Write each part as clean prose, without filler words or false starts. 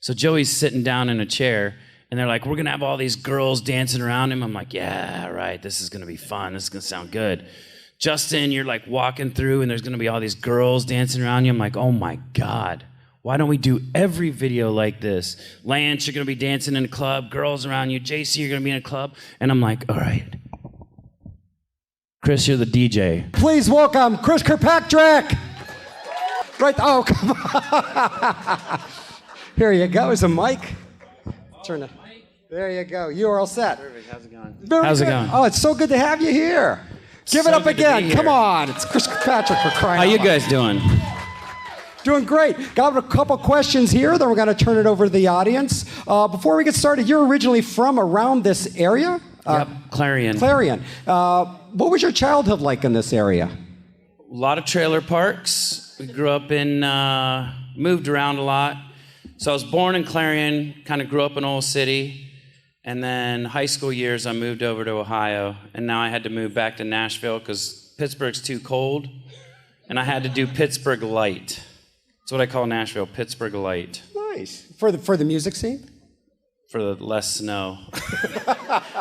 So Joey's sitting down in a chair, and they're like, we're gonna have all these girls dancing around him. I'm like, yeah, right, this is gonna be fun, this is gonna sound good. Justin, you're like walking through, and there's gonna be all these girls dancing around you. I'm like, oh my God, why don't we do every video like this? Lance, you're gonna be dancing in a club, girls around you. JC, you're gonna be in a club. And I'm like, all right. Chris, you're the DJ. Please welcome Chris Kirkpatrick. Right, oh, come on. Here you go, is a mic. Turn it. There you go, you are all set. Perfect, how's it going? How's it going? Oh, it's so good to have you here. Give it up again, come on. It's Chris Kirkpatrick for crying out loud. How you guys doing? Doing great. Got a couple questions here, then we're going to turn it over to the audience. Before we get started, you're originally from around this area? Yep, Clarion. Clarion. What was your childhood like in this area? A lot of trailer parks. We grew up in, moved around a lot. So I was born in Clarion, kind of grew up in Old City, and then high school years I moved over to Ohio, and now I had to move back to Nashville because Pittsburgh's too cold, and I had to do Pittsburgh Light. That's what I call Nashville, Pittsburgh Light. Nice. For the music scene? For the less snow.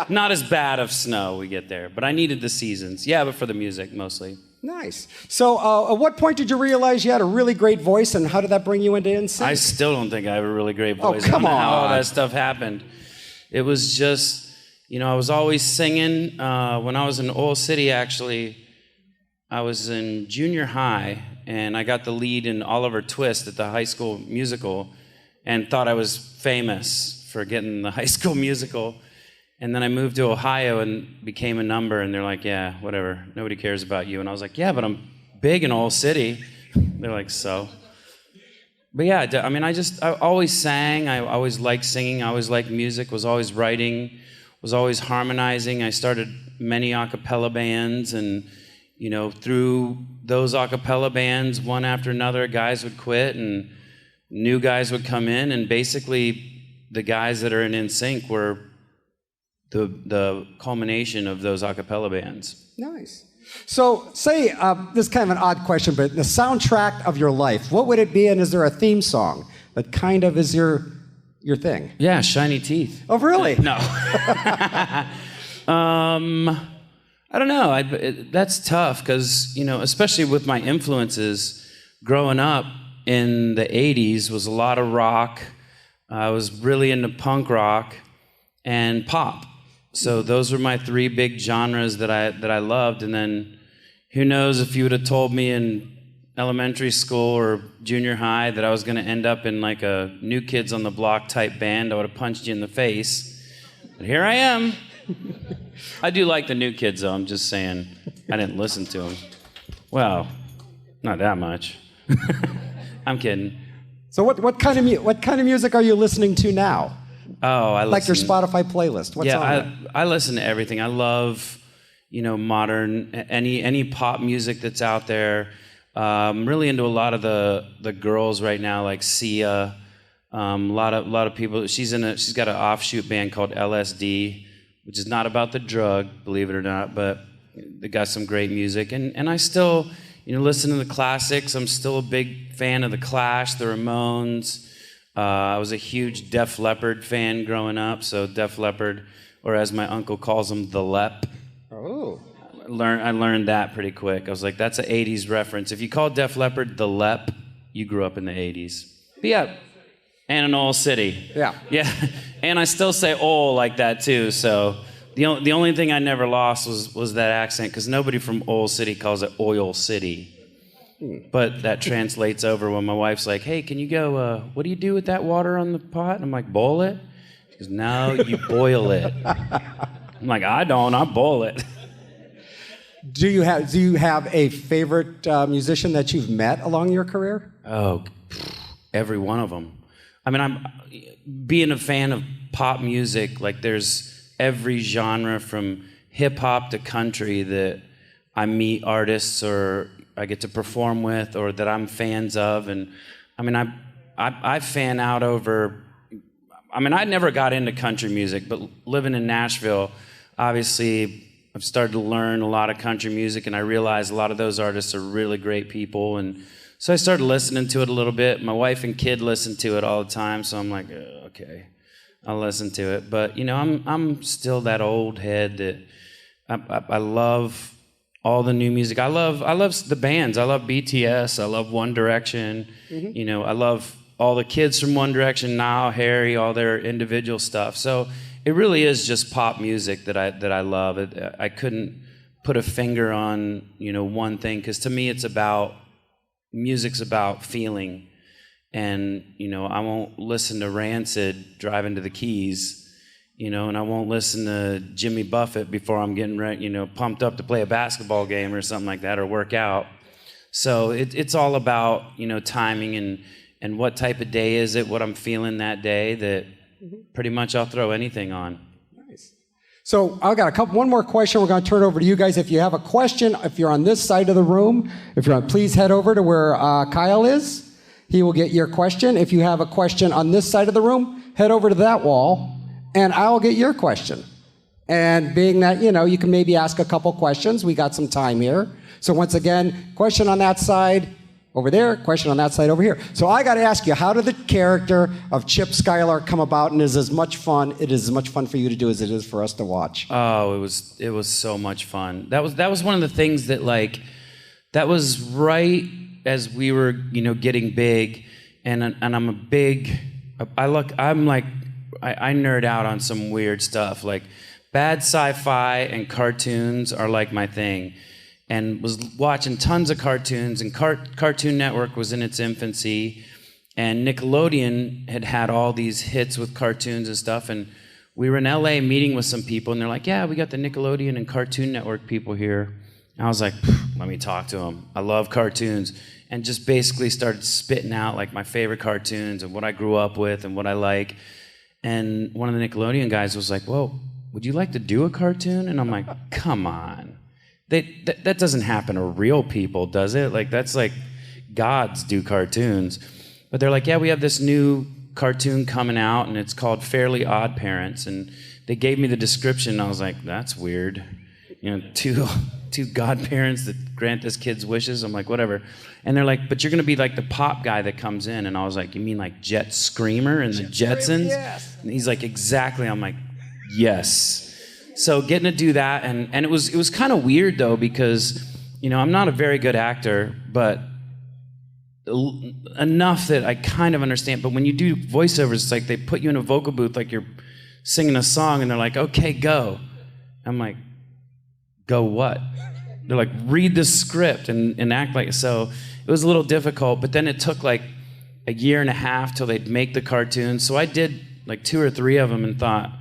Not as bad of snow we get there, but I needed the seasons. Yeah, but for the music mostly. Nice. So at what point did you realize you had a really great voice, and how did that bring you into NSYNC? I still don't think I have a really great voice. Oh, come on. I don't know how all that stuff happened. It was just, I was always singing. When I was in Old City, actually, I was in junior high, and I got the lead in Oliver Twist at the high school musical, and thought I was famous for getting the high school musical. And then I moved to Ohio and became a number, and they're like, yeah, whatever, nobody cares about you. And I was like, yeah, but I'm big in Old City. They're like, so. But yeah, I mean, I always sang, I always liked singing, I always liked music, was always writing, was always harmonizing. I started many a cappella bands, and through those a cappella bands, one after another, guys would quit, and new guys would come in, and basically the guys that are in NSYNC were the culmination of those a cappella bands. Nice. So say, this is kind of an odd question, but the soundtrack of your life, what would it be, and is there a theme song that kind of is your thing? Yeah, Shiny Teeth. Oh, really? No. I don't know. That's tough because, especially with my influences, growing up in the 80s was a lot of rock. I was really into punk rock and pop. So those were my three big genres that I loved. And then who knows if you would have told me in elementary school or junior high that I was going to end up in like a New Kids on the Block type band, I would have punched you in the face. But here I am. I do like the New Kids, though. I'm just saying I didn't listen to them. Well, not that much. I'm kidding. So what kind of music are you listening to now? Oh, I listen. Like your Spotify playlist. What's on it? I listen to everything. I love, modern, any pop music that's out there. I'm really into a lot of the girls right now, like Sia. A lot of people. She's got an offshoot band called LSD, which is not about the drug, believe it or not, but they got some great music. And I still, listen to the classics. I'm still a big fan of The Clash, The Ramones. I was a huge Def Leppard fan growing up, so Def Leppard, or as my uncle calls them, the Lep. Oh. I learned that pretty quick. I was like, that's an 80s reference. If you call Def Leppard the Lep, you grew up in the 80s. But yeah, and in Old City. Yeah. Yeah, and I still say "ol" like that too, so the only thing I never lost was that accent, because nobody from Old City calls it Oil City. But that translates over when my wife's like, hey, can you go, what do you do with that water on the pot? And I'm like, boil it? She goes, no, you boil it. I'm like, I boil it. Do you have a favorite musician that you've met along your career? Oh, every one of them. I mean, I'm being a fan of pop music, like there's every genre from hip hop to country that I meet artists or I get to perform with or that I'm fans of. And I mean, I fan out over, I mean, I never got into country music, but living in Nashville, obviously I've started to learn a lot of country music, and I realize a lot of those artists are really great people. And So I started listening to it a little bit. My wife and kid listen to it all the time, so I'm like, okay, I'll listen to it. But you know, I'm still that old head that I love all the new music. I love the bands. I love BTS. I love One Direction. Mm-hmm. You know, I love all the kids from One Direction, Niall, Harry, all their individual stuff. So it really is just pop music that I love. I couldn't put a finger on, you know, one thing, because to me music's about feeling. And, you know, I won't listen to Rancid driving to the Keys, you know, and I won't listen to Jimmy Buffett before I'm getting ready, you know, pumped up to play a basketball game or something like that, or work out. So it's all about, you know, timing and what type of day is it, what I'm feeling that day, that pretty much I'll throw anything on. Nice. So I've got one more question. We're going to turn it over to you guys. If you have a question, if you're on this side of the room, if you're on, please head over to where Kyle is. He will get your question. If you have a question on this side of the room, head over to that wall, and I'll get your question. And being that, you know, you can maybe ask a couple questions. We got some time here. So once again, question on that side over there, question on that side over here. So I got to ask you, how did the character of Chip Skylark come about, and is as much fun for you to do as it is for us to watch? Oh, it was so much fun. That was one of the things that, like, that was right as we were, you know, getting big, and I'm a big, I nerd out on some weird stuff. Like, bad sci-fi and cartoons are like my thing. And was watching tons of cartoons, and Cartoon Network was in its infancy, and Nickelodeon had all these hits with cartoons and stuff, and we were in LA meeting with some people, and they're like, yeah, we got the Nickelodeon and Cartoon Network people here. And I was like, let me talk to them. I love cartoons. And just basically started spitting out like my favorite cartoons and what I grew up with and what I like. And one of the Nickelodeon guys was like, well, would you like to do a cartoon? And I'm like, come on. That doesn't happen to real people, does it? Like, that's like gods do cartoons. But they're like, yeah, we have this new cartoon coming out, and it's called Fairly Odd Parents. And they gave me the description, and I was like, that's weird. You know, two godparents that grant this kid's wishes. I'm like, whatever. And they're like, but you're going to be like the pop guy that comes in. And I was like, you mean like Jet Screamer and the Jetsons? Yes. And he's like, exactly. I'm like, yes. So getting to do that, and it was kind of weird though, because, you know, I'm not a very good actor, but enough that I kind of understand. But when you do voiceovers, it's like they put you in a vocal booth like you're singing a song, and they're like, okay, go. I'm like, go what? They're like, read the script and act like. So it was a little difficult, but then it took like a year and a half till they'd make the cartoons. So I did like 2 or 3 of them and thought,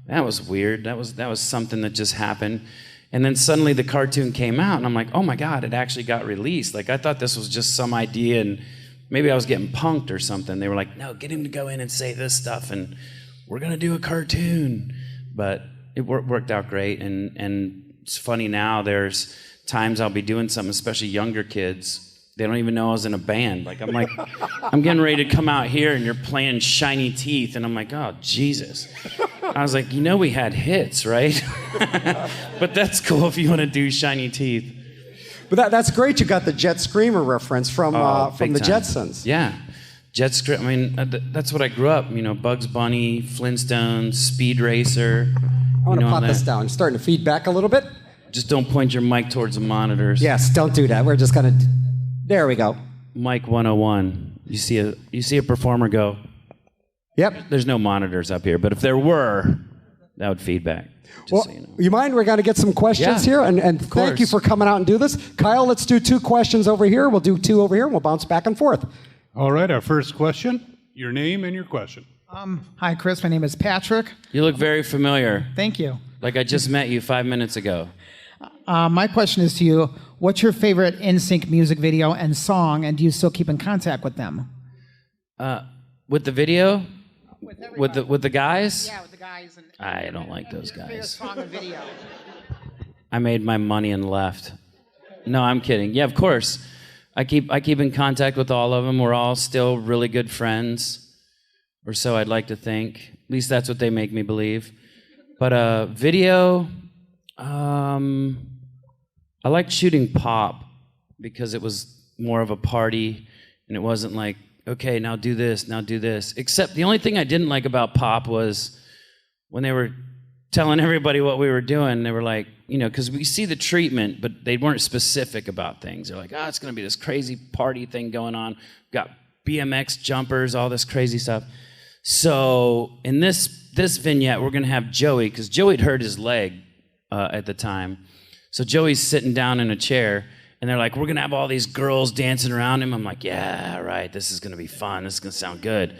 that was weird. That was something that just happened. And then suddenly the cartoon came out, and I'm like, oh my God, it actually got released. Like, I thought this was just some idea, and maybe I was getting punked or something. They were like, no, get him to go in and say this stuff, and we're gonna do a cartoon. But it worked out great, and it's funny now, there's times I'll be doing something, especially younger kids, they don't even know I was in a band. Like, I'm getting ready to come out here, and you're playing Shiny Teeth, and I'm like, oh, Jesus. I was like, you know, we had hits, right? But that's cool if you want to do Shiny Teeth. But that's great. You got the Jet Screamer reference from the time. Jetsons. Yeah, Jet Screamer. I mean, that's what I grew up. You know, Bugs Bunny, Flintstones, Speed Racer. I want to pop this down. It's starting to feed back a little bit. Just don't point your mic towards the monitors. Yes, don't do that. We're just gonna. There we go. Mic 101. You see a performer go. Yep. There's no monitors up here, but if there were, that would feedback. Well, so you know. You mind? We're going to get some questions here, and thank you for coming out and do this. Kyle, let's do 2 questions over here. We'll do 2 over here, and we'll bounce back and forth. All right, our first question, your name and your question. Hi, Chris. My name is Patrick. You look very familiar. Thank you. Like I just met you 5 minutes ago. My question is to you, what's your favorite NSYNC music video and song, and do you still keep in contact with them? With the video? With the guys? Yeah, with the guys. And I don't like those favorite guys. song and video. I made my money and left. No, I'm kidding. Yeah, of course. I keep in contact with all of them. We're all still really good friends, or so I'd like to think. At least that's what they make me believe. But video, I liked shooting Pop because it was more of a party. And it wasn't like, okay, now do this, now do this. Except the only thing I didn't like about pop was when they were telling everybody what we were doing, they were like, because we see the treatment, but they weren't specific about things. They're like, it's going to be this crazy party thing going on. We've got BMX jumpers, all this crazy stuff. So in this vignette, we're going to have Joey, because Joey'd hurt his leg at the time. So Joey's sitting down in a chair, and they're like, we're going to have all these girls dancing around him. I'm like, yeah, right, this is going to be fun. This is going to sound good.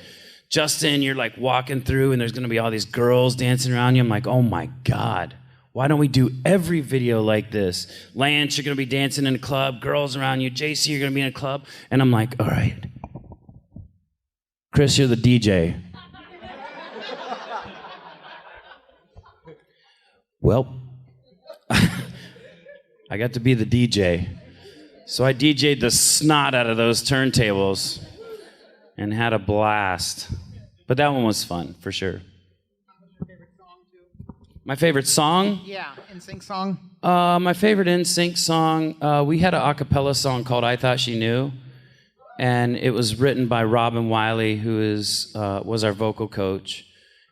Justin, you're like walking through, and there's going to be all these girls dancing around you. I'm like, oh my God, why don't we do every video like this? Lance, you're going to be dancing in a club, girls around you. JC, you're going to be in a club. And I'm like, all right. Chris, you're the DJ. Well, I got to be the DJ. So I DJ'd the snot out of those turntables and had a blast. But that one was fun, for sure. My favorite song? Yeah, NSYNC song. My favorite NSYNC song, we had an a cappella song called I Thought She Knew. And it was written by Robin Wiley, who was our vocal coach.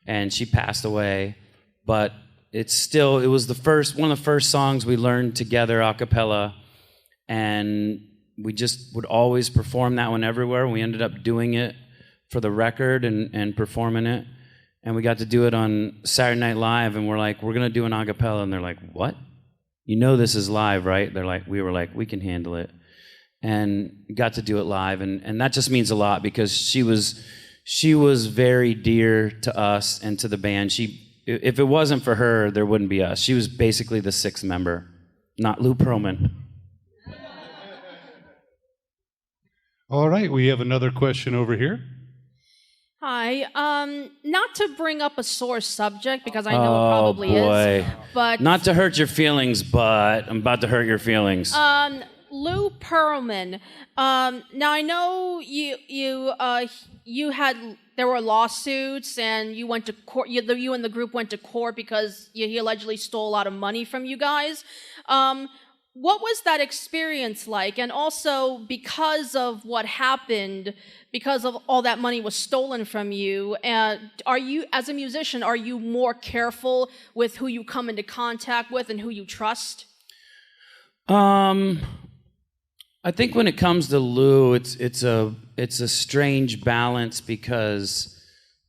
And she passed away. But it was one of the first songs we learned together a cappella. And we just would always perform that one everywhere. We ended up doing it for the record and performing it. And we got to do it on Saturday Night Live, and we're like, we're going to do an a cappella. And they're like, what? This is live, right? We were like, we can handle it. And got to do it live. And that just means a lot because she was very dear to us and to the band. If it wasn't for her, there wouldn't be us. She was basically the sixth member, not Lou Pearlman. All right, we have another question over here. Hi. Not to bring up a sore subject because I know it probably is. But not to hurt your feelings, but I'm about to hurt your feelings. Lou Pearlman. Now I know you had there were lawsuits and you went to court. You and the group went to court because he allegedly stole a lot of money from you guys. What was that experience like? And also, because of what happened, because of all that money was stolen from you, are you, as a musician, are you more careful with who you come into contact with and who you trust? I think when it comes to Lou, it's a strange balance because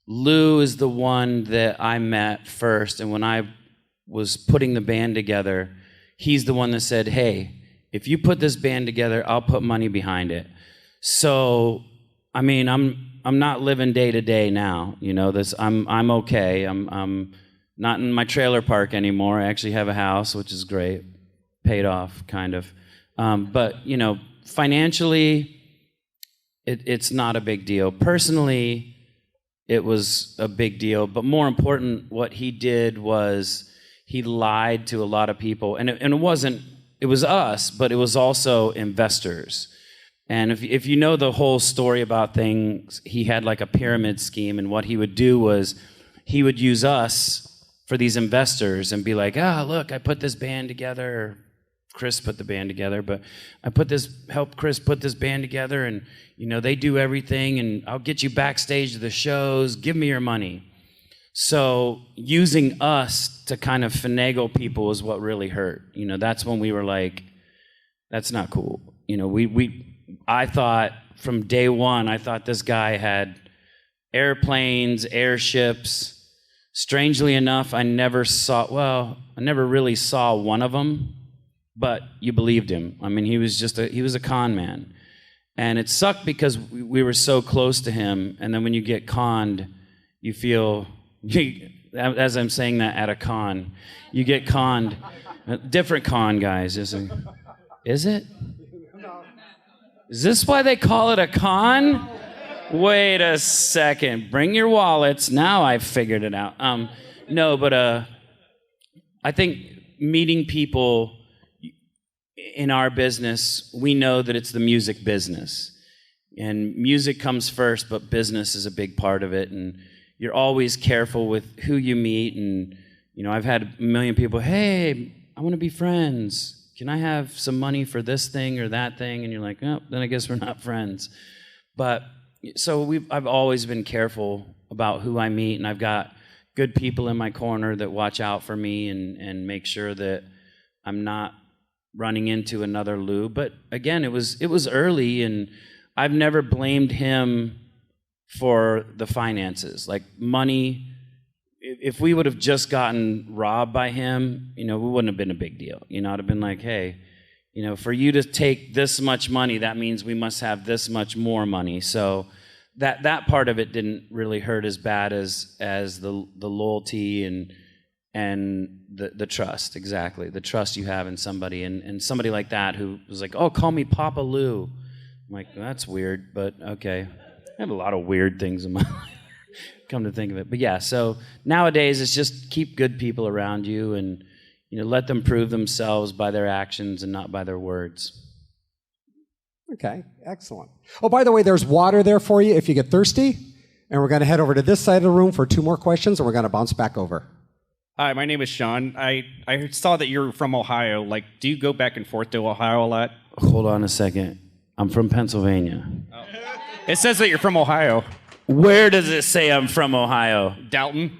Lou is the one that I met first, and when I was putting the band together, he's the one that said, hey, if you put this band together, I'll put money behind it. So, I mean, I'm not living day to day now. I'm okay. I'm not in my trailer park anymore. I actually have a house, which is great. Paid off, kind of. But, financially, it's not a big deal. Personally, it was a big deal. But more important, what he did was he lied to a lot of people. And it was us, but it was also investors. And if you know the whole story about things, he had like a pyramid scheme, and what he would do was he would use us for these investors and be like, look, I put this band together. Chris put the band together, but help Chris put this band together, and they do everything, and I'll get you backstage to the shows, give me your money. So using us to kind of finagle people is what really hurt. That's when we were like, that's not cool. I thought from day one, I thought this guy had airplanes, airships. Strangely enough, I never really saw one of them, but you believed him. I mean, he was a con man. And it sucked because we were so close to him, and then when you get conned, you feel, as I'm saying that at a con, you get conned. Different con, guys. Is it? Is this why they call it a con? Wait a second. Bring your wallets. Now I've figured it out. No, but I think meeting people in our business, we know that it's the music business. And music comes first, but business is a big part of it. And you're always careful with who you meet. And, I've had a million people, hey, I want to be friends. Can I have some money for this thing or that thing? And you're like, oh, then I guess we're not friends. But so I've always been careful about who I meet, and I've got good people in my corner that watch out for me and make sure that I'm not running into another Lou. But again, it was early, and I've never blamed him for the finances. Like money, if we would have just gotten robbed by him, we wouldn't have been a big deal. I'd have been like, hey, for you to take this much money, that means we must have this much more money. So that part of it didn't really hurt as bad as the loyalty and the trust. Exactly, the trust you have in somebody, and somebody like that who was like, oh, call me Papa Lou. I'm like, that's weird, but okay. I have a lot of weird things in my life, come to think of it. But yeah, so nowadays it's just keep good people around you, and let them prove themselves by their actions and not by their words. Okay, excellent. Oh, by the way, there's water there for you if you get thirsty. And we're going to head over to this side of the room for 2 more questions, and we're going to bounce back over. Hi, my name is Sean. I saw that you're from Ohio. Like, do you go back and forth to Ohio a lot? Hold on a second. I'm from Pennsylvania. Oh. It says that you're from Ohio. Where does it say I'm from Ohio? Dalton?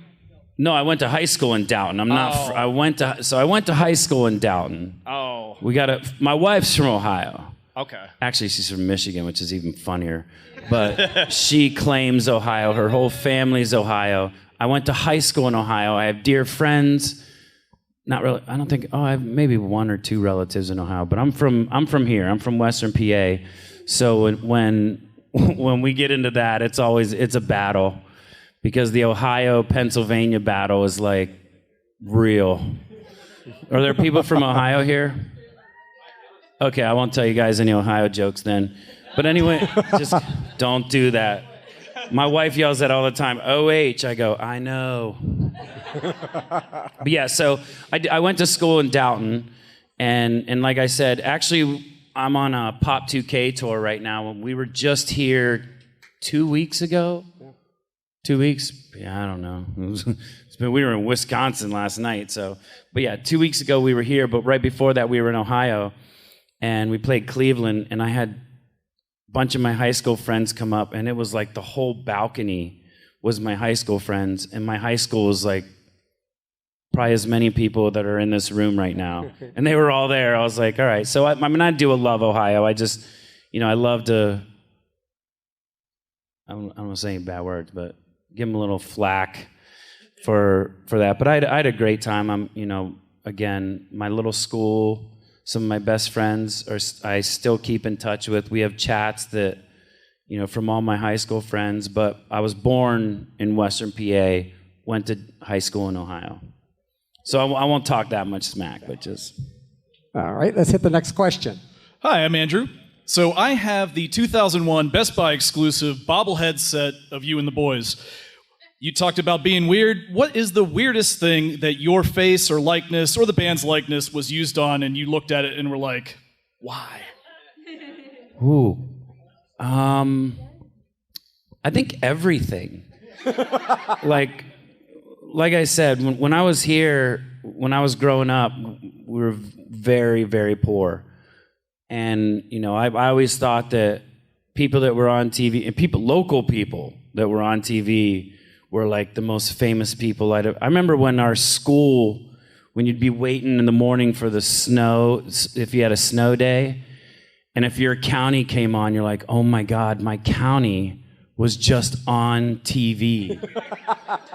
No, I went to high school in Dalton. I'm not. I went to high school in Dalton. Oh. My wife's from Ohio. Okay. Actually, she's from Michigan, which is even funnier. But she claims Ohio. Her whole family's Ohio. I went to high school in Ohio. I have dear friends. Not really. I don't think. I have maybe 1 or 2 relatives in Ohio. But I'm from here. I'm from Western PA. So when we get into that, it's a battle, because the Ohio-Pennsylvania battle is like real. Are there people from Ohio here? Okay, I won't tell you guys any Ohio jokes then. But anyway, just don't do that. My wife yells that all the time. OH, I go, I know. But yeah, so I went to school in Dalton, and like I said, actually, I'm on a Pop 2K tour right now. We were just here 2 weeks ago. 2 weeks? Yeah, I don't know. We were in Wisconsin last night. But yeah, 2 weeks ago we were here, but right before that we were in Ohio, and we played Cleveland, and I had a bunch of my high school friends come up, and it was like the whole balcony was my high school friends, and my high school was like probably as many people that are in this room right now. And they were all there. I was like, all right. So I'm going to do a love Ohio. I just, I love to, I don't want to say any bad words, but give them a little flack for that. But I had a great time. Again, my little school, some of my best friends I still keep in touch with. We have chats that, from all my high school friends, but I was born in Western PA, went to high school in Ohio. So I won't talk that much smack, but just... All right, let's hit the next question. Hi, I'm Andrew. So I have the 2001 Best Buy exclusive bobblehead set of you and the boys. You talked about being weird. What is the weirdest thing that your face or likeness or the band's likeness was used on, and you looked at it and were like, why? Ooh. I think everything. Like I said, when I was here, when I was growing up, we were very, very poor. And, I always thought that people that were on TV, and local people that were on TV were like the most famous people I remember when our school, when you'd be waiting in the morning for the snow, if you had a snow day, and if your county came on, you're like, oh my God, my county was just on TV.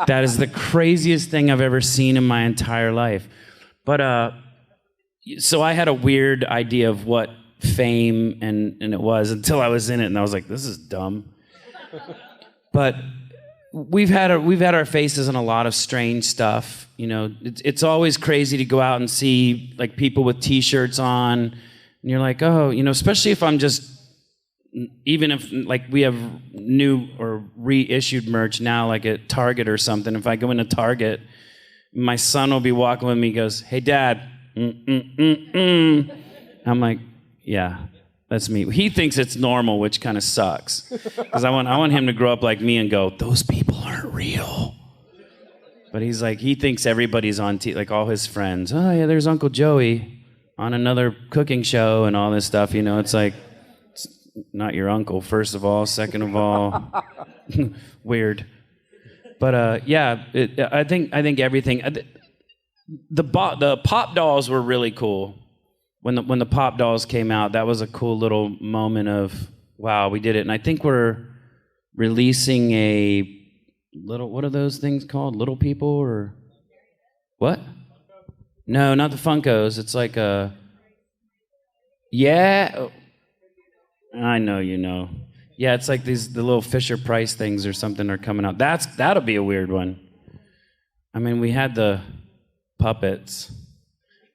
That is the craziest thing I've ever seen in my entire life. But so I had a weird idea of what fame and it was until I was in it, and I was like, this is dumb. But we've had our faces in a lot of strange stuff. It's always crazy to go out and see like people with T-shirts on, and you're like, oh, especially if I'm just. Even if like we have new or reissued merch now, like at Target or something, if I go into Target, my son will be walking with me, he goes, hey Dad, I'm like, yeah, that's me. He thinks it's normal, which kind of sucks. Because I want him to grow up like me and go, those people aren't real. But he's like, he thinks everybody's on like all his friends. Oh yeah, there's Uncle Joey on another cooking show and all this stuff, It's like, not your uncle, first of all. Second of all, weird. But yeah, I think everything. The pop dolls were really cool. When the pop dolls came out, that was a cool little moment of wow, we did it. And I think we're releasing a little. What are those things called? Little people or what? No, not the Funkos. It's like a. Yeah, I know you know. Yeah, it's like the little Fisher Price things or something are coming out. That'll be a weird one. I mean, we had the puppets,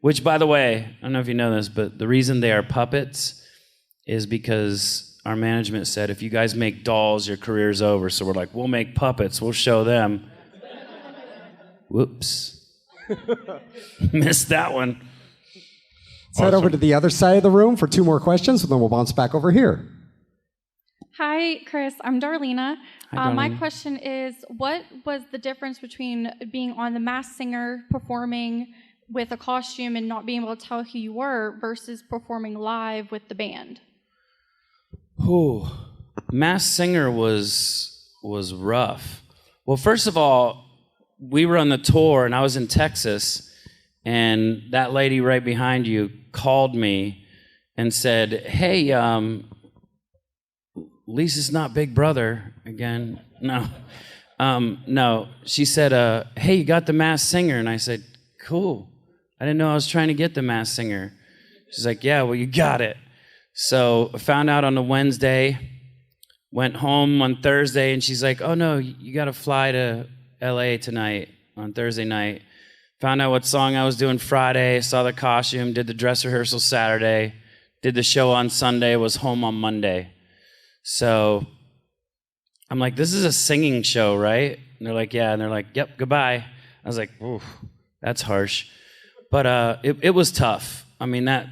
which, by the way, I don't know if you know this, but the reason they are puppets is because our management said, if you guys make dolls, your career's over. So we're like, we'll make puppets. We'll show them. Whoops. Missed that one. Let's head over to the other side of the room for 2 more questions, and then we'll bounce back over here. Hi, Chris. I'm Darlena. Hi, My Darlene. question is, what was the difference between being on The Masked Singer, performing with a costume and not being able to tell who you were, versus performing live with the band? Ooh, Masked Singer was rough. Well, first of all, we were on the tour, and I was in Texas, and that lady right behind you called me and said, hey, Lisa's not Big Brother again. No. No. She said, hey, you got the Masked Singer. And I said, cool. I didn't know I was trying to get the Masked Singer. She's like, yeah, well, you got it. So I found out on the Wednesday, went home on Thursday, and she's like, oh, no, you got to fly to L.A. tonight on Thursday night. Found out what song I was doing Friday, saw the costume, did the dress rehearsal Saturday, did the show on Sunday, was home on Monday. So I'm like, this is a singing show, right? And they're like, yeah. And they're like, yep, goodbye. I was like, ooh, that's harsh. But it was tough. I mean, I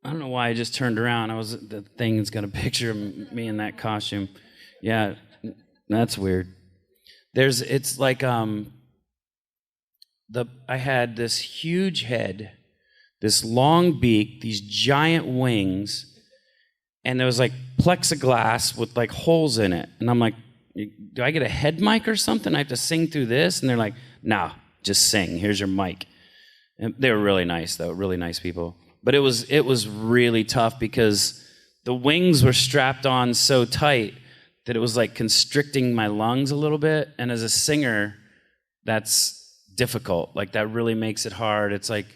don't know why I just turned around. The thing that's got a picture of me in that costume. Yeah, that's weird. It's like, I had this huge head, this long beak, these giant wings, and there was like plexiglass with like holes in it. And I'm like, do I get a head mic or something? I have to sing through this? And they're like, nah, just sing. Here's your mic. And they were really nice, though, really nice people. But it was really tough because the wings were strapped on so tight that it was like constricting my lungs a little bit. And as a singer, that's difficult. Like that really makes it hard. It's like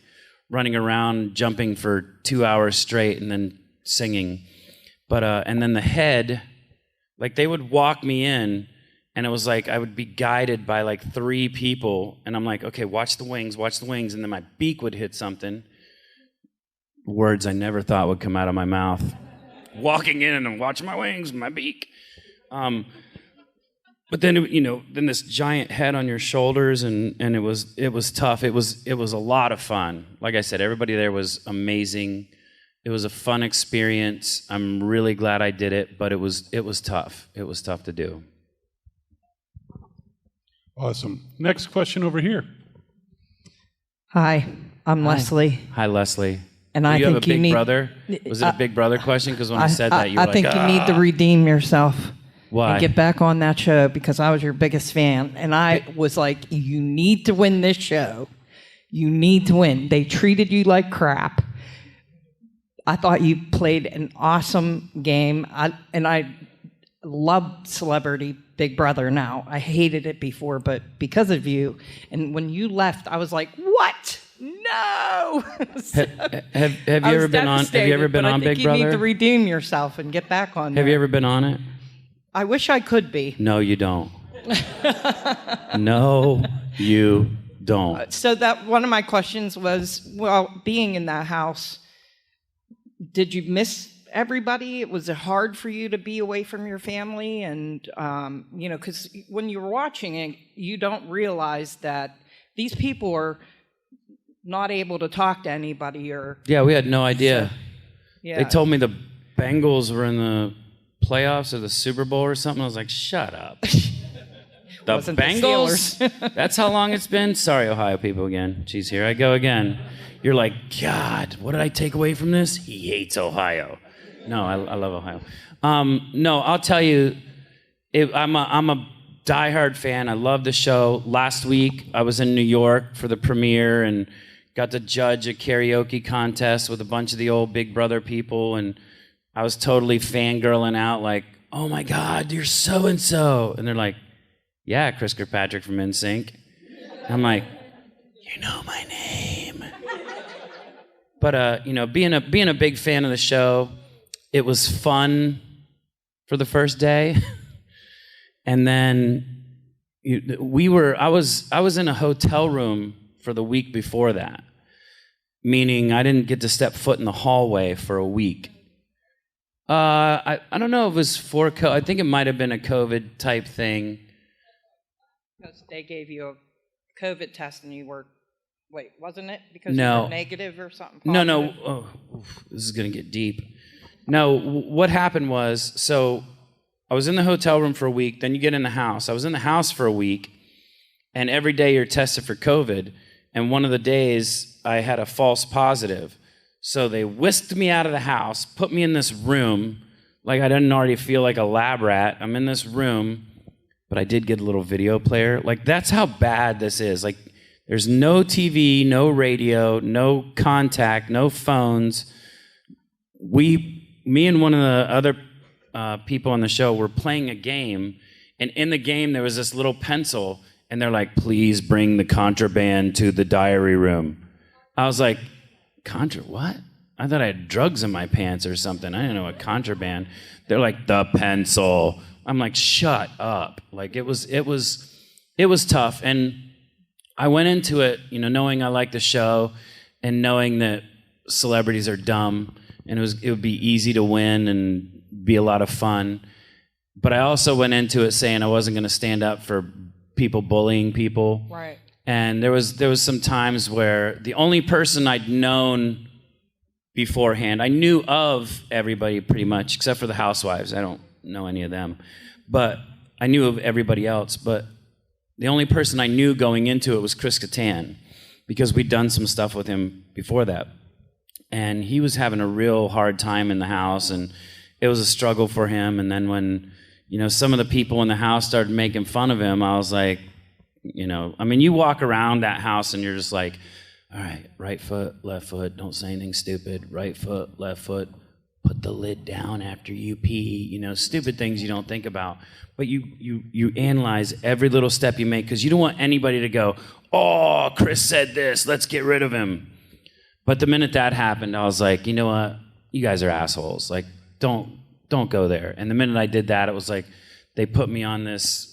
running around, jumping for 2 hours straight and then singing. But and then the head, like they would walk me in, and it was like I would be guided by like 3 people, and I'm like, okay, watch the wings, and then my beak would hit something. Words I never thought would come out of my mouth. Walking in and watching my wings, my beak. But then then this giant head on your shoulders, and it was tough. It was a lot of fun. Like I said, everybody there was amazing. It was a fun experience. I'm really glad I did it, but it was tough. It was tough to do. Awesome. Next question over here. Hi, I'm Leslie. Hi, Leslie. And Do I you think have a you big need, brother? Was it a big brother question? Because when I said that, you were I think you need to redeem yourself. Why? And get back on that show, because I was your biggest fan. And I was like, you need to win this show. You need to win. They treated you like crap. I thought you played an awesome game. I love Celebrity Big Brother now. I hated it before, but because of you. And when you left, I was like, what? No. So, have you ever been on? Have you ever been on Big Brother? You need to redeem yourself and get back on. Have you ever been on it? I wish I could be. No, you don't. No, you don't. So that one of my questions was, well, being in that house, did you miss everybody? Was it hard for you to be away from your family? And because when you're watching it, you don't realize that these people are not able to talk to anybody. Yeah, we had no idea. So, yeah. They told me the Bengals were in the playoffs or the Super Bowl or something. I was like, shut up. The Wasn't the Bengals? That's how long it's been? Sorry, Ohio people again. Jeez, here I go again. You're like, God, what did I take away from this? He hates Ohio. No, I love Ohio. No, I'll tell you, I'm a diehard fan. I love the show. Last week, I was in New York for the premiere and got to judge a karaoke contest with a bunch of the old Big Brother people, and I was totally fangirling out, like, oh my God, you're so-and-so. And they're like, yeah, Chris Kirkpatrick from NSYNC. I'm like, you know my name. But, being a big fan of the show, it was fun for the first day. And then I was in a hotel room for the week before that, meaning I didn't get to step foot in the hallway for a week. I don't know if it was for COVID. I think it might have been a COVID type thing. Because they gave you a COVID test and you were, wasn't it? Because No. you were negative or something? No. Positive? Oh, this is going to get deep. No, what happened was, so I was in the hotel room for a week, then you get in the house. I was in the house for a week, and every day you're tested for COVID, and one of the days I had a false positive. So they whisked me out of the house, put me in this room, like I didn't already feel like a lab rat. I'm in this room, but I did get a little video player. Like, that's how bad this is. Like, there's no TV, no radio, no contact, no phones. Me and one of the other people on the show were playing a game, and in the game there was this little pencil, and they're like, please bring the contraband to the diary room. I was like, what? I thought I had drugs in my pants or something. I didn't know what contraband. They're like, the pencil. I'm like, shut up. Like, it was tough. And I went into it, knowing I liked the show and knowing that celebrities are dumb and it would be easy to win and be a lot of fun. But I also went into it saying I wasn't going to stand up for people bullying people. Right. And there was some times where the only person I'd known beforehand, I knew of everybody pretty much, except for the housewives. I don't know any of them. But I knew of everybody else. But the only person I knew going into it was Chris Kattan, because we'd done some stuff with him before that. And he was having a real hard time in the house, and it was a struggle for him. And then when, some of the people in the house started making fun of him, I was like, you walk around that house and you're just like, all right, right foot, left foot, don't say anything stupid, right foot, left foot, put the lid down after you pee, stupid things you don't think about. But you analyze every little step you make, because you don't want anybody to go, oh, Chris said this, let's get rid of him. But the minute that happened, I was like, you know what, you guys are assholes. Like, don't go there. And the minute I did that, it was like they put me on this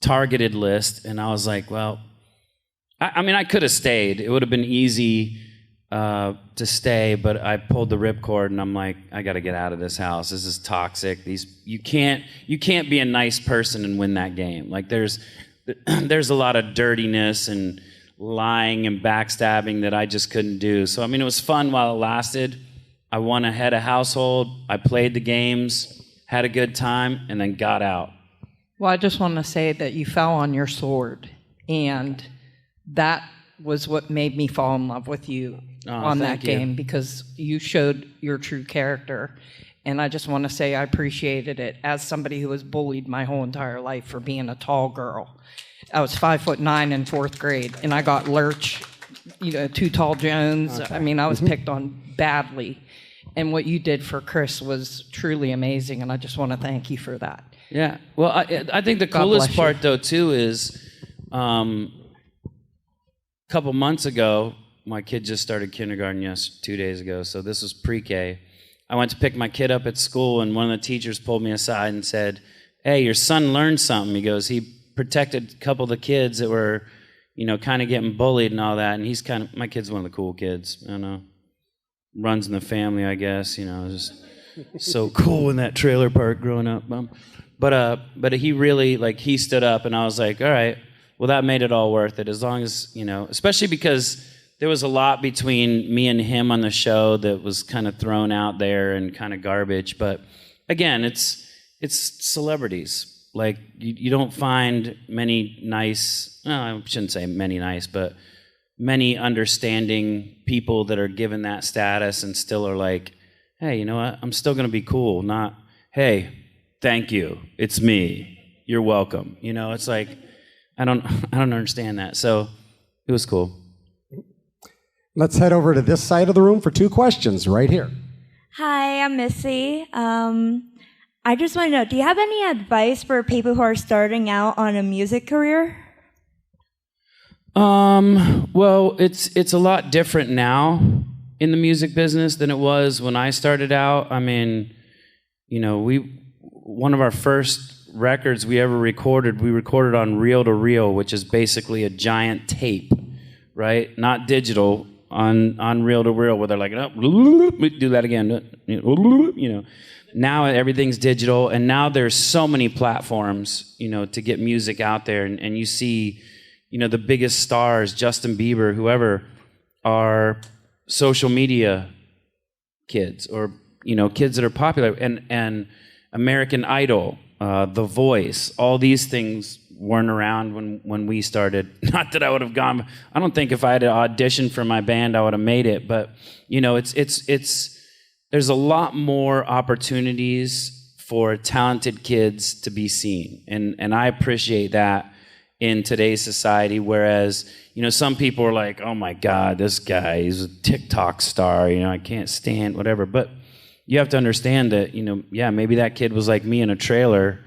targeted list, and I was like, well, I could have stayed. It would have been easy to stay, but I pulled the ripcord, and I'm like, I got to get out of this house. This is toxic. You can't be a nice person and win that game. Like, there's a lot of dirtiness and lying and backstabbing that I just couldn't do. So, it was fun while it lasted. I won a head of household. I played the games, had a good time, and then got out. Well, I just want to say that you fell on your sword, and that was what made me fall in love with you on that game, because you showed your true character. And I just want to say I appreciated it as somebody who was bullied my whole entire life for being a tall girl. I was 5'9" in 4th grade, and I got Lurch, Too Tall Jones. Okay. I was picked on badly. And what you did for Chris was truly amazing, and I just want to thank you for that. Yeah. Well, I think the coolest part, though, too, is a couple months ago, my kid just started kindergarten 2 days ago, so this was pre-K. I went to pick my kid up at school, and one of the teachers pulled me aside and said, hey, your son learned something. He goes, he protected a couple of the kids that were, kind of getting bullied and all that, and my kid's one of the cool kids, I don't know. Runs in the family, I guess, just so cool in that trailer park growing up. But he really, he stood up, and I was like, all right, well, that made it all worth it, as long as, especially because there was a lot between me and him on the show that was kind of thrown out there and kind of garbage. But again, it's celebrities. Like, you don't find many nice, I shouldn't say many nice, but many understanding people that are given that status and still are like, hey, you know what? I'm still going to be cool. Not, hey, thank you. It's me. You're welcome. You know, it's like, I don't understand that. So it was cool. Let's head over to this side of the room for 2 questions right here. Hi, I'm Missy. I just want to know, do you have any advice for people who are starting out on a music career? Well, it's a lot different now in the music business than it was when I started out. I mean, you know, one of our first records we ever recorded, we recorded on reel to reel, which is basically a giant tape, right? Not digital, on reel to reel, where they're like, oh, do that again, you know. Now everything's digital, and now there's so many platforms, you know, to get music out there, and you see, you know, the biggest stars, Justin Bieber, whoever, are social media kids, or, you know, kids that are popular, and American Idol, The Voice, all these things weren't around when we started. Not that I would have gone. I don't think if I had auditioned for my band, I would have made it. But you know, there's a lot more opportunities for talented kids to be seen, and I appreciate that in today's society. Whereas, you know, some people are like, oh my God, this guy, he's a TikTok star. You know, I can't stand whatever. But you have to understand that, you know, yeah, maybe that kid was like me in a trailer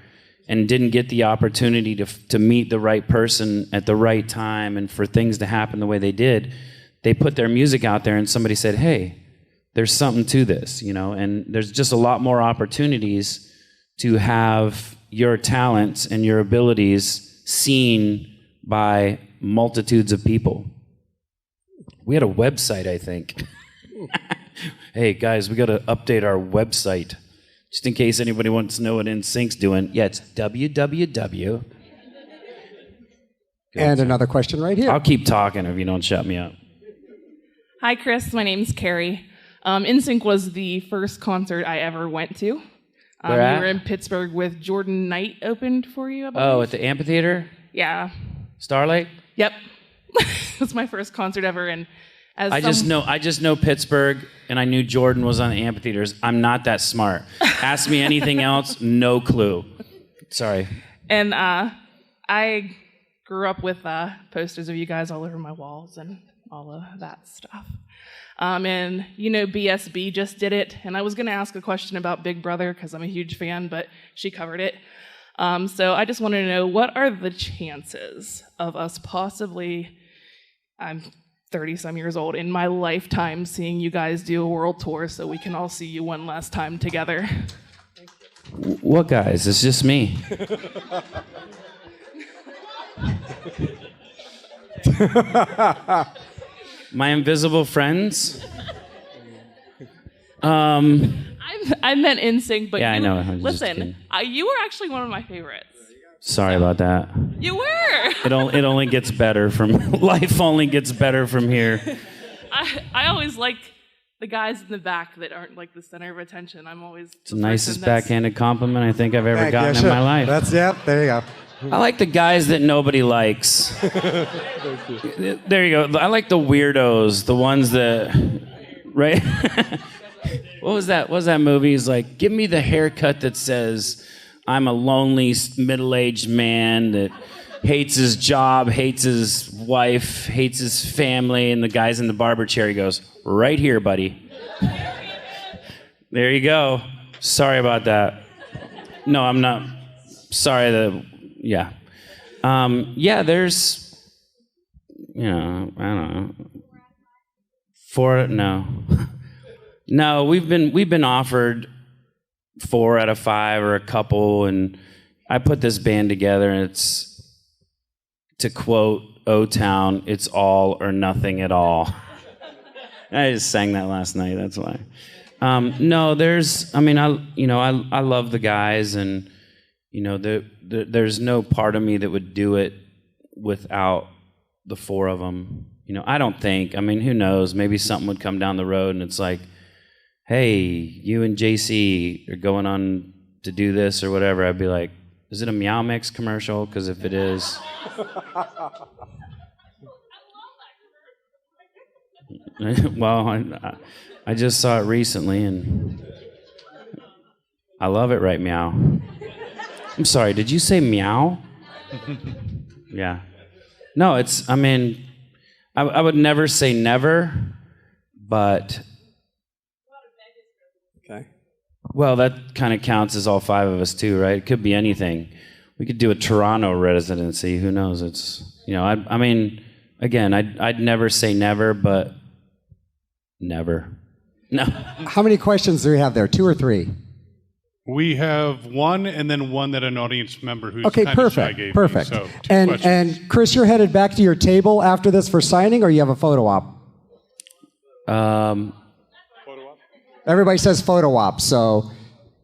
and didn't get the opportunity to meet the right person at the right time, and for things to happen the way they did. They put their music out there and somebody said, hey, there's something to this, you know, and there's just a lot more opportunities to have your talents and your abilities seen by multitudes of people. We had a website, I think. Hey guys, we got to update our website. Just in case anybody wants to know what NSYNC's doing. Yeah, it's www. And another question right here. I'll keep talking if you don't shut me up. Hi, Chris. My name's Carrie. NSYNC was the first concert I ever went to. Where at? You were in Pittsburgh with Jordan Knight opened for you, I believe. Oh, at the amphitheater? Yeah. Starlight? Yep. It was my first concert ever, and I just know Pittsburgh, and I knew Jordan was on the amphitheaters. I'm not that smart. Ask me anything else, no clue. Sorry. And I grew up with posters of you guys all over my walls and all of that stuff. And, you know, BSB just did it, and I was going to ask a question about Big Brother because I'm a huge fan, but she covered it. So I just wanted to know, what are the chances of us possibly, I'm 30-some years old, in my lifetime seeing you guys do a world tour so we can all see you one last time together? What guys? It's just me. My invisible friends? I meant NSYNC, but yeah, I know. Listen, you were actually one of my favorites. Sorry about that. You were. It only gets better from life. Only gets better from here. I always like the guys in the back that aren't like the center of attention. I'm always it's the nicest backhanded compliment I think I've ever gotten in my life. That's there you go. I like the guys that nobody likes. There you go. I like the weirdos, the ones that, right? What was that? What was that movie? He's like, give me the haircut that says I'm a lonely middle-aged man that hates his job, hates his wife, hates his family, and the guy's in the barber chair. He goes, right here, buddy. There you go. Sorry about that. No, I'm not. Sorry that. Yeah. Yeah, there's, you know, I don't know. No, we've been offered 4 out of 5 or a couple, and I put this band together, and it's, to quote O-Town, it's all or nothing at all. I just sang that last night, that's why. No, I love the guys, and you know, there's no part of me that would do it without the 4 of them. You know, I don't think. I mean, who knows? Maybe something would come down the road and it's like, hey, you and JC are going on to do this or whatever. I'd be like, is it a Meow Mix commercial? Because if it is... Well, I just saw it recently, and I love it, right, meow? I'm sorry, did you say meow? Yeah. No, I mean, I would never say never, but... Okay. Well, that kind of counts as all 5 of us, too, right? It could be anything. We could do a Toronto residency. Who knows? It's, I mean, again, I'd never say never, but never. No. How many questions do we have there? 2 or 3? We have 1 and then 1 that an audience member who's Okay, kind of shy perfect, gave perfect. me. So 2 questions. And Chris, you're headed back to your table after this for signing, or you have a photo op? Everybody says photo op, so...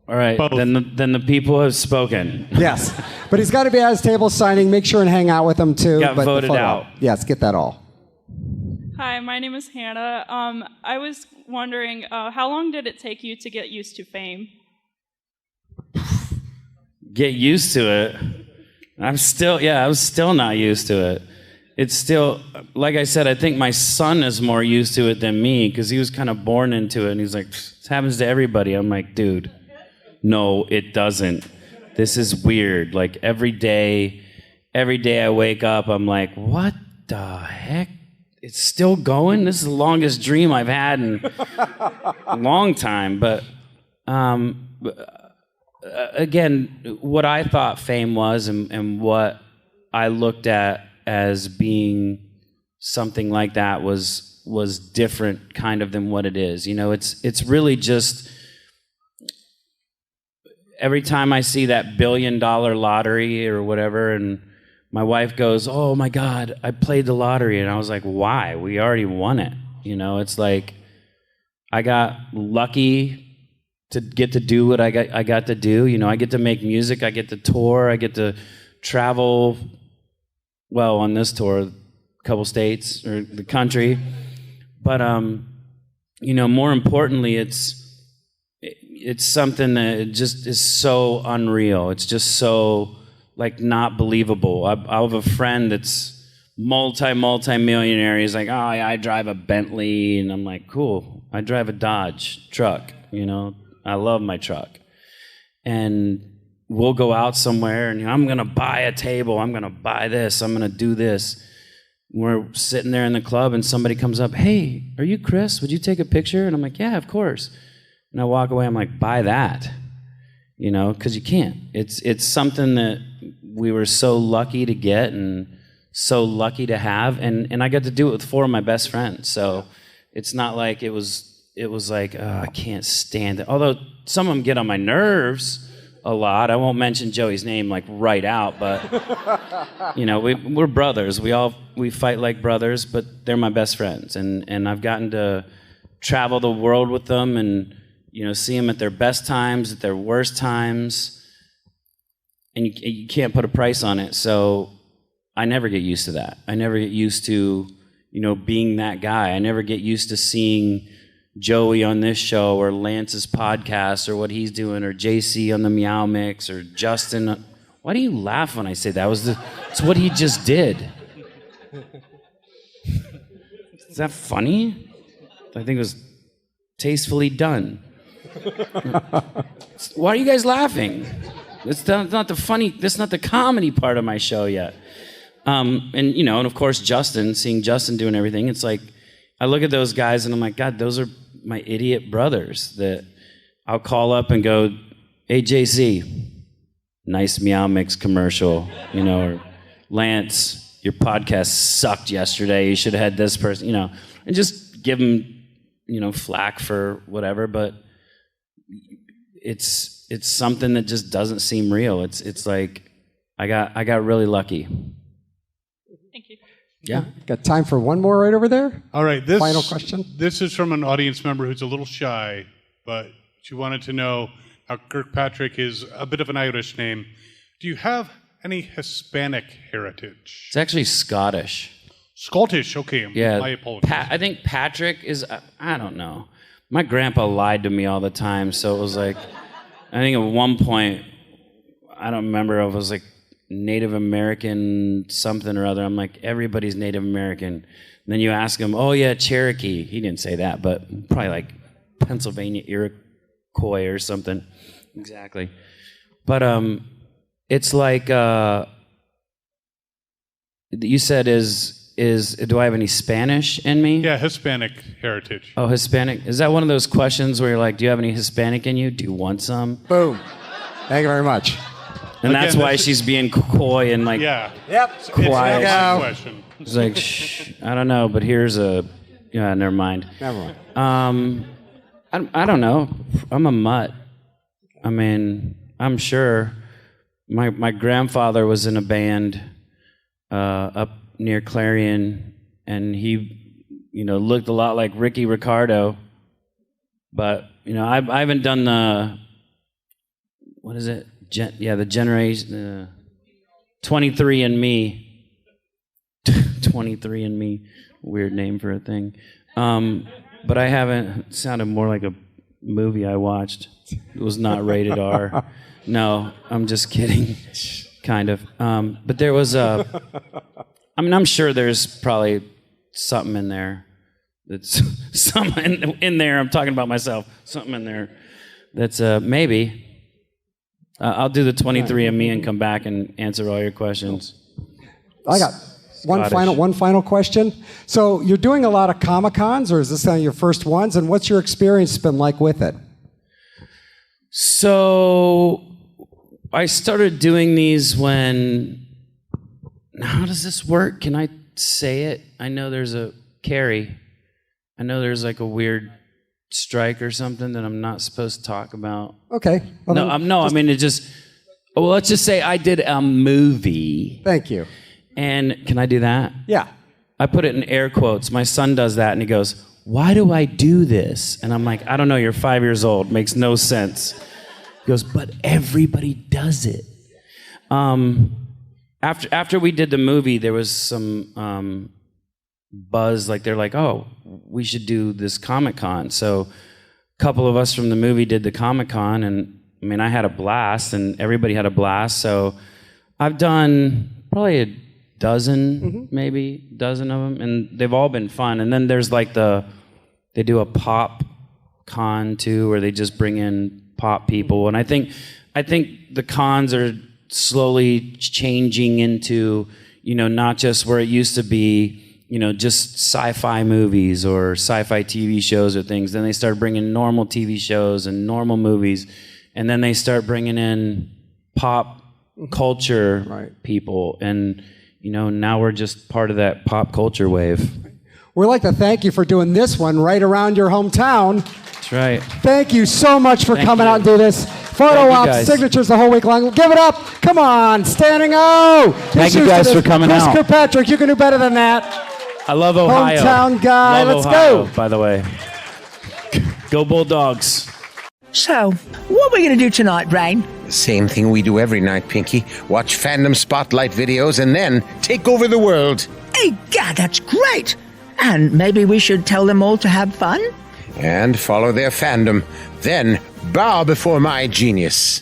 All right, then the people have spoken. Yes, but he's got to be at his table signing. Make sure and hang out with him, too. Got but the voted photo out. op. Yes, get that all. Hi, my name is Hannah. I was wondering, how long did it take you to get used to fame? Get used to it. I'm still not used to it. It's still, like I said, I think my son is more used to it than me because he was kind of born into it, and he's like, this happens to everybody. I'm like, dude, no, it doesn't. This is weird. Like every day I wake up, I'm like, what the heck? It's still going? This is the longest dream I've had in a long time. But again, what I thought fame was and what I looked at as being something like that was different kind of than what it is. It's really just every time I see that $1 billion lottery or whatever, and my wife goes, oh my God, I played the lottery. And I was like, why? We already won it. It's like I got lucky to get to do what I got to do. I get to make music. I get to tour. I get to travel, well, on this tour, a couple states or the country. But, more importantly, it's something that just is so unreal. It's just so... like not believable. I have a friend that's multi-millionaire. He's like, oh yeah, I drive a Bentley, and I'm like, cool. I drive a Dodge truck. I love my truck, and we'll go out somewhere, and I'm gonna buy a table. I'm gonna buy this. I'm gonna do this. We're sitting there in the club, and somebody comes up, hey, are you Chris? Would you take a picture? And I'm like, yeah, of course. And I walk away. I'm like, buy that. Because you can't. It's something that we were so lucky to get and so lucky to have, and I got to do it with 4 of my best friends. So it's not like it was like, oh, I can't stand it. Although some of them get on my nerves a lot. I won't mention Joey's name like right out, but we're brothers. We fight like brothers, but they're my best friends, and I've gotten to travel the world with them and see them at their best times, at their worst times, and you can't put a price on it. So I never get used to that. I never get used to, being that guy. I never get used to seeing Joey on this show or Lance's podcast or what he's doing or JC on the Meow Mix or Justin. Why do you laugh when I say that? It's what he just did. Is that funny? I think it was tastefully done. Why are you guys laughing? That's not the funny. That's not the comedy part of my show yet. And of course seeing Justin doing everything. It's like I look at those guys and I'm like, God, those are my idiot brothers that I'll call up and go, hey JC, nice Meow Mix commercial, or Lance, your podcast sucked yesterday. You should have had this person, and just give them, flack for whatever, but. It's something that just doesn't seem real. It's like I got really lucky. Thank you. Yeah. Got time for one more right over there? All right. Final question. This is from an audience member who's a little shy, but she wanted to know how Kirkpatrick is a bit of an Irish name. Do you have any Hispanic heritage? It's actually Scottish. Scottish, okay. Yeah. My apologies. I think Patrick is, I don't know. My grandpa lied to me all the time, so it was like, I think at one point, I don't remember, it was like Native American something or other. I'm like, everybody's Native American. And then you ask him, oh yeah, Cherokee. He didn't say that, but probably like Pennsylvania Iroquois or something. Exactly. But it's like you said is do I have any Spanish in me? Yeah, Hispanic heritage. Oh, Hispanic. Is that one of those questions where you're like, do you have any Hispanic in you? Do you want some? Boom. Thank you very much. And that's why she's being coy and like Yeah. Yep. quiet. It's a question. It's like, shh, I don't know, but here's a, yeah, never mind. Never mind. I don't know. I'm a mutt. I mean, I'm sure. My grandfather was in a band up near Clarion, and he, looked a lot like Ricky Ricardo. But I haven't done the, what is it? The generation 23andMe. 23andMe, weird name for a thing. But I haven't. It sounded more like a movie I watched. It was not rated R. No, I'm just kidding. Kind of. But there was I'm sure there's probably something in there. That's something in there. I'm talking about myself. Something in there. That's maybe. I'll do the 23andMe and come back and answer all your questions. I got one final question. So you're doing a lot of Comic-Cons, or is this one of your first ones? And what's your experience been like with it? So I started doing these when. How does this work? Can I say it? I know there's Carrie. I know there's like a weird strike or something that I'm not supposed to talk about. Okay. Well, let's just say I did a movie. Thank you. And can I do that? Yeah. I put it in air quotes. My son does that and he goes, "Why do I do this?" And I'm like, "I don't know, you're 5 years old. Makes no sense." He goes, "But everybody does it." After we did the movie, there was some buzz, like they're like, "Oh, we should do this Comic-Con." So a couple of us from the movie did the Comic-Con, and I mean, I had a blast and everybody had a blast. So I've done probably a dozen, maybe dozen of them, and they've all been fun. And then there's like they do a pop con too, where they just bring in pop people. And I think the cons are slowly changing into, not just where it used to be, just sci-fi movies or sci-fi TV shows or things. Then they start bringing normal TV shows and normal movies, and then they start bringing in pop culture people, and now we're just part of that pop culture wave. We'd like to thank you for doing this one right around your hometown. That's right. Thank you so much for coming out and do this. Photo ops, signatures the whole week long. Give it up. Come on, standing O. Thank you guys for coming out. Kirkpatrick, you can do better than that. I love Ohio. Hometown guy. Love Let's Ohio, go. by the way. Go Bulldogs. So, what are we going to do tonight, Brain? Same thing we do every night, Pinky. Watch fandom spotlight videos and then take over the world. Hey, God, that's great! And maybe we should tell them all to have fun? And follow their fandom. Then bow before my genius.